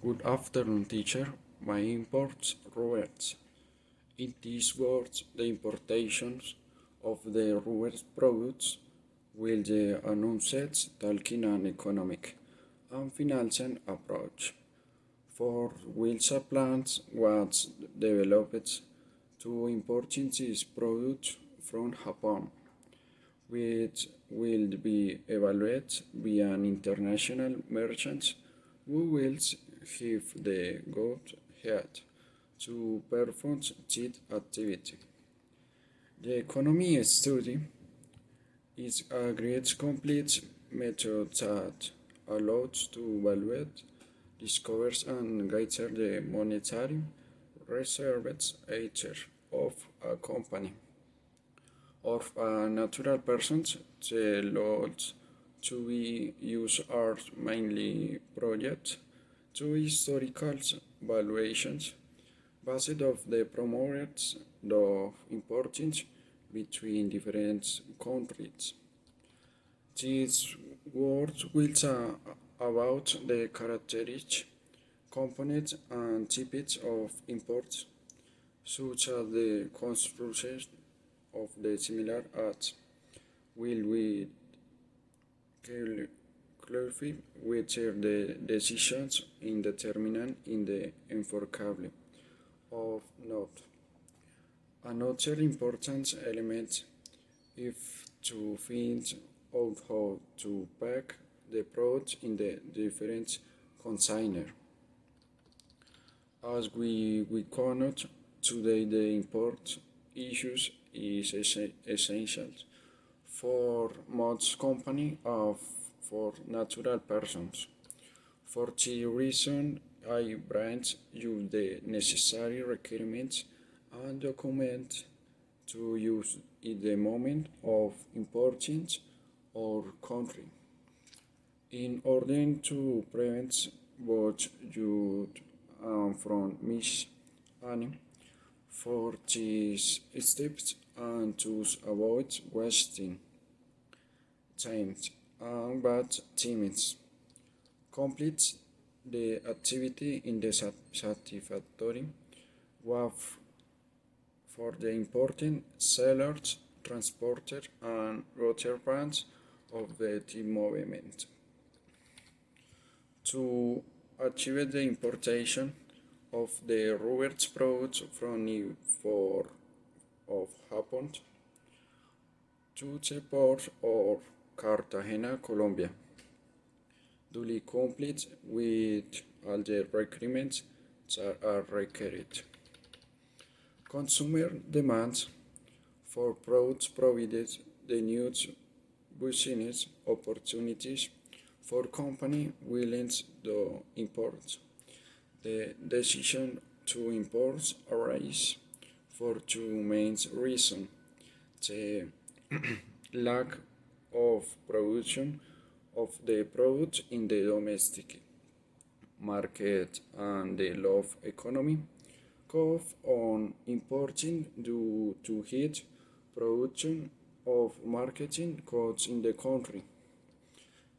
Good afternoon, teacher. My imports Roberts. In these words, the importations of the Roberts products will the announced talking an economic and financial approach for which a plans was developed to importing these products from Japan, which will be evaluated by an international merchant who will have the go ahead to perform this activity. The economy study is a great complete method that allows to evaluate, discover and gather the monetary reserves of a company of a natural persons. The laws to be used are mainly project to historical valuations based of the promoted of importance between different countries. This word will about the characteristics, components and types of imports, such as the construction of the similar acts, will we clarify which are the decisions in determining in the enforceable of note. Another important element is to find out how to pack the product in the different container. As we cannot today, the import issues is essential for most company of for natural persons. For this reason, I branch you the necessary requirements and documents to use in the moment of importing our country. In order to prevent what you from misunderstanding for these steps and to avoid wasting time and bad timings. Complete the activity in the satisfactory way for the important sellers, transporter and rotor brands of the team movement. To achieve the importation of the Roberts products from New for of Japan to the port of Cartagena, Colombia, duly complete with all the requirements that are required. Consumer demands for products provided the new business opportunities for company willing to import. The decision to import arises for two main reasons: the lack of production of the product in the domestic market and the low economy cost on importing due to heat production of marketing costs in the country.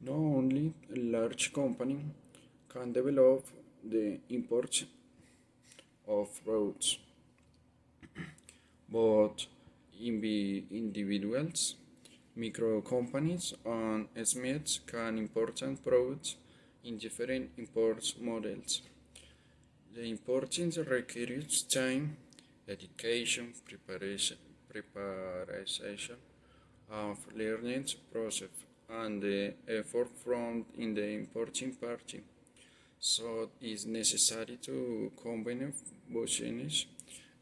Not only a large company can develop the import of products, but individuals, micro companies, and SMEs can import products in different import models. The importing requires time, dedication, preparation of learning process, and the effort from in the importing party. So it is necessary to combine business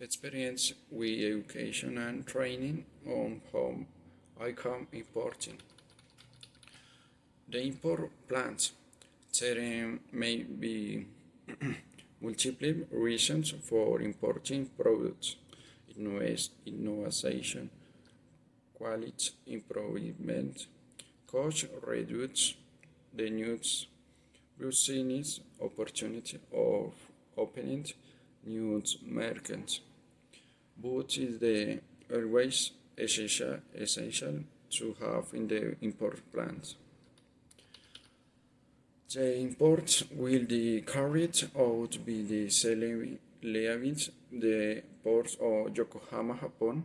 experience with education and training on how I come importing. The import plans. There may be multiple reasons for importing products: innovation, quality improvement, cost reduce, the new business opportunity of opening new markets. But is the always essential to have in the import plans. The imports will be carried out by the leaving the port of Yokohama, Japan,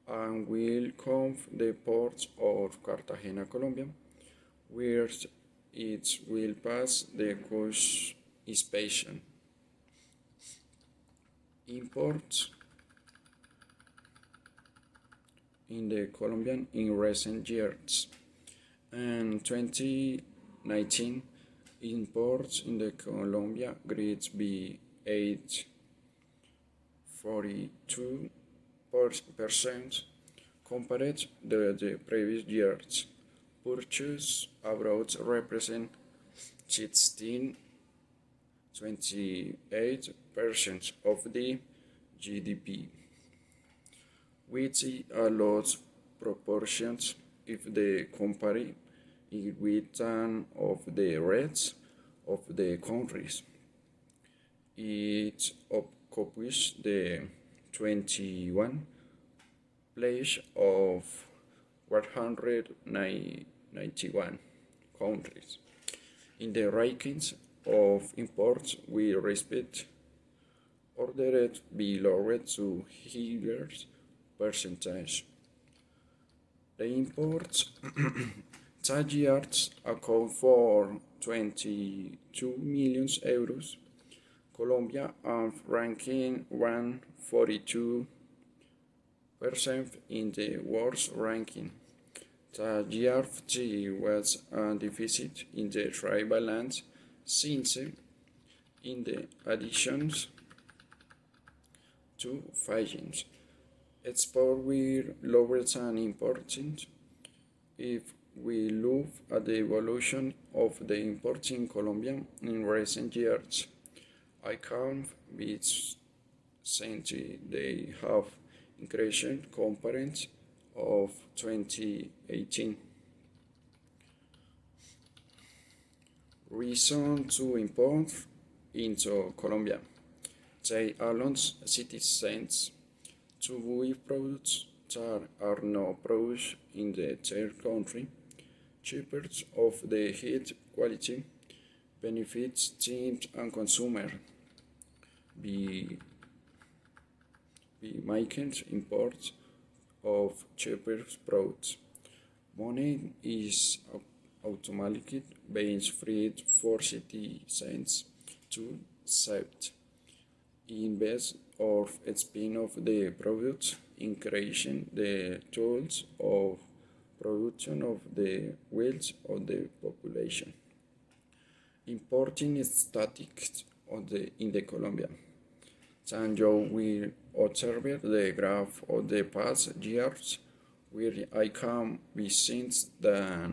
and will come the port of Cartagena, Colombia, where it will pass the coast inspection. Imports in the Colombian in recent years. And 2019 imports in the Colombia grew by 8.42% compared to the previous years. Purchases abroad represent 16.28% of the GDP, which is a large proportion if the compare it with one of the rest of the countries. It occupies the 21 place of 191 countries. In the rankings of imports, we respect ordered be lowered to higher percentage. The imports that years account for 22 million euros. Colombia ranking 142% in the world ranking. The GRFG was a deficit in the trade balance since in the additions to fightings. Export will lower than importing. If we look at the evolution of the imports in Colombia in recent years, I can be since they have increased compared of 2018. Reason to import into Colombia. They allow citizens to buy products that are not produced in the third country, cheaper of the high quality, benefits teams and consumers. Be making imports of cheaper products. Money is automatically being freed for citizens to accept, invest or spin off the products, increasing the tools of production of the wealth of the population. Importing statistics in the Colombia. Sanjo will observe the graph of the past years, where I can be seen that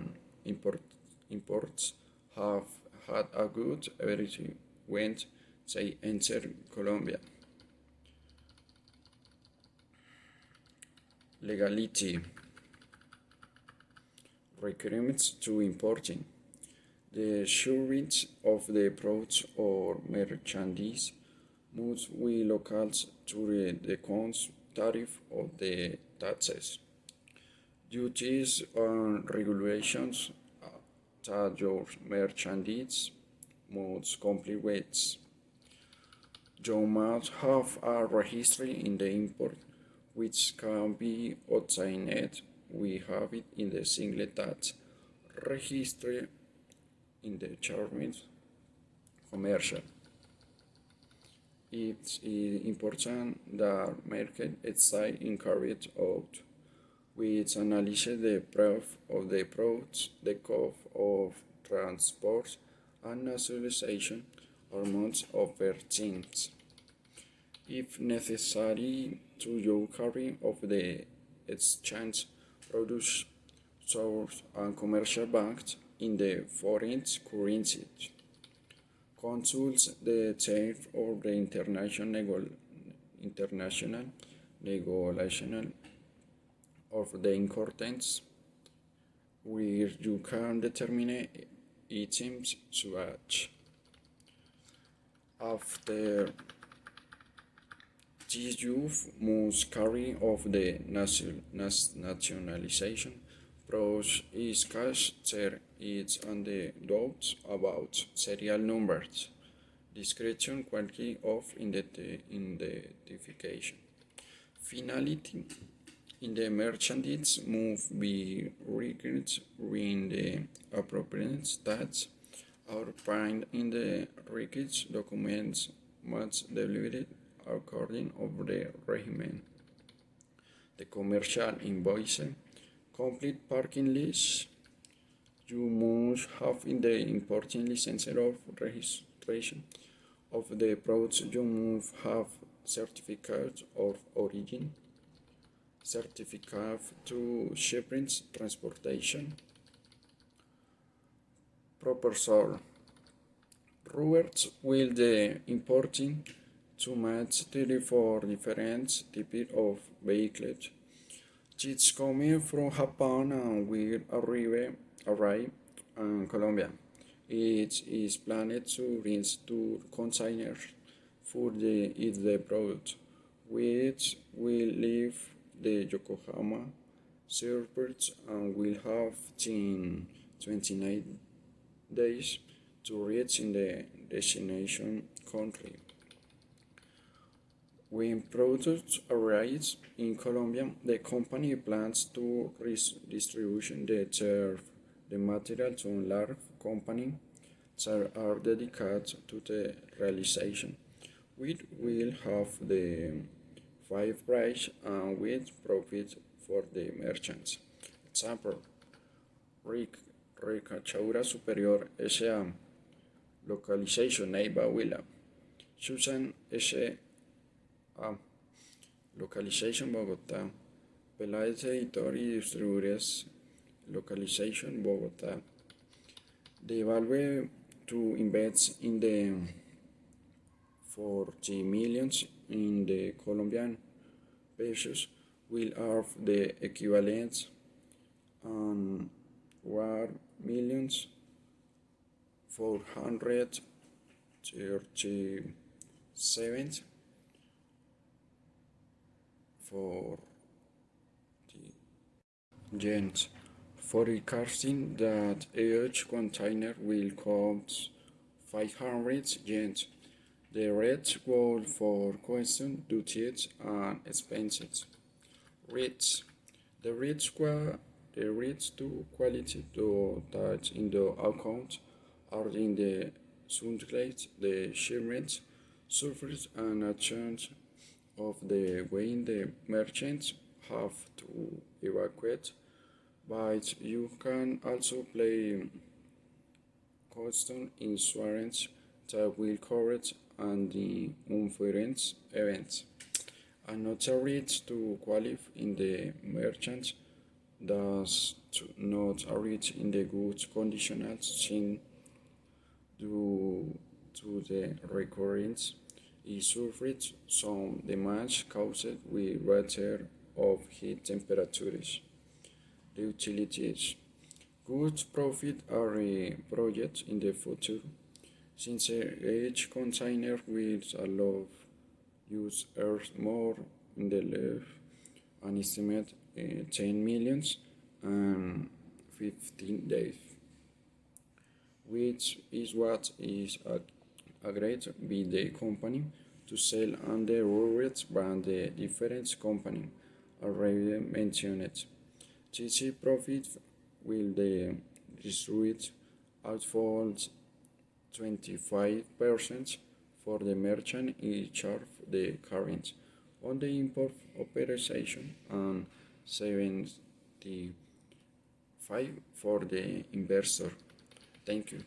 imports have had a good average when they enter Colombia. Legality. Requirements to importing. The assurance of the products or merchandise must be local to the cost tariff of the taxes. Duties and regulations that your merchandise must comply with. You must have a registry in the import which can be obtained. We have it in the single tax registry in the Charming Commercial. It's important that market side is carried out, which analyzes the price of the products, the cost of transport, and nationalization amounts of things. If necessary, to you carry of the exchange produce source and commercial banks in the foreign currency. Consults the tariff of the international negotiation of the importance, where you can determine items swatch. After this, you must carry of the nationalization Pros is cash, there is on the doubts about serial numbers, discretion, quality of identification. Finality in the merchandise move be records in the appropriate stats or find in the records documents must delivered according of the regimen. The commercial invoice, complete parking list. You must have in the important license of registration of the products. You must have certificate of origin, certificate to shipments, transportation, proposal. Roberts will the importing to match 34 different types of vehicles. It's coming from Japan and will arrive in Colombia. It is planned to rinse 2 containers for the product, which will leave the Yokohama airport and will have 29 days to reach in the destination country. When products arrive in Colombia, the company plans to distribute the material to a large company that are dedicated to the realization. We will have the 5 price and with profit for the merchants. Example, Ricachadura Superior S.A. Localization Neiva Huila. Susan S.A. Localization Bogotá. Peláez Editor y Distribuidores. Localization Bogotá. The value to invest in the 40 millions in the Colombian pesos will have the equivalent on 1,437 for yens, forecasting that each container will cost 500 yens. The rates go for customs duties and expenses. Rates. The rates to quality to that in the account are in the subject the shipments, surface and actions of the way the merchants have to evacuate, but you can also play custom insurance that will cover and the unforeseen events. Another rate to qualify in the merchant does not reach in the goods conditional seen due to the recurrence is suffered some damage caused with water of heat temperatures. The utilities. Goods profit are a project in the future since each container will allow use earth more in the left an estimate 10 millions and 15 days, which is what is agreed by the company to sell under rules by the different company already mentioned. TC profit will the distribute outfalls 25% for the merchant in charge the current on the import operation and 75 for the investor. Thank you.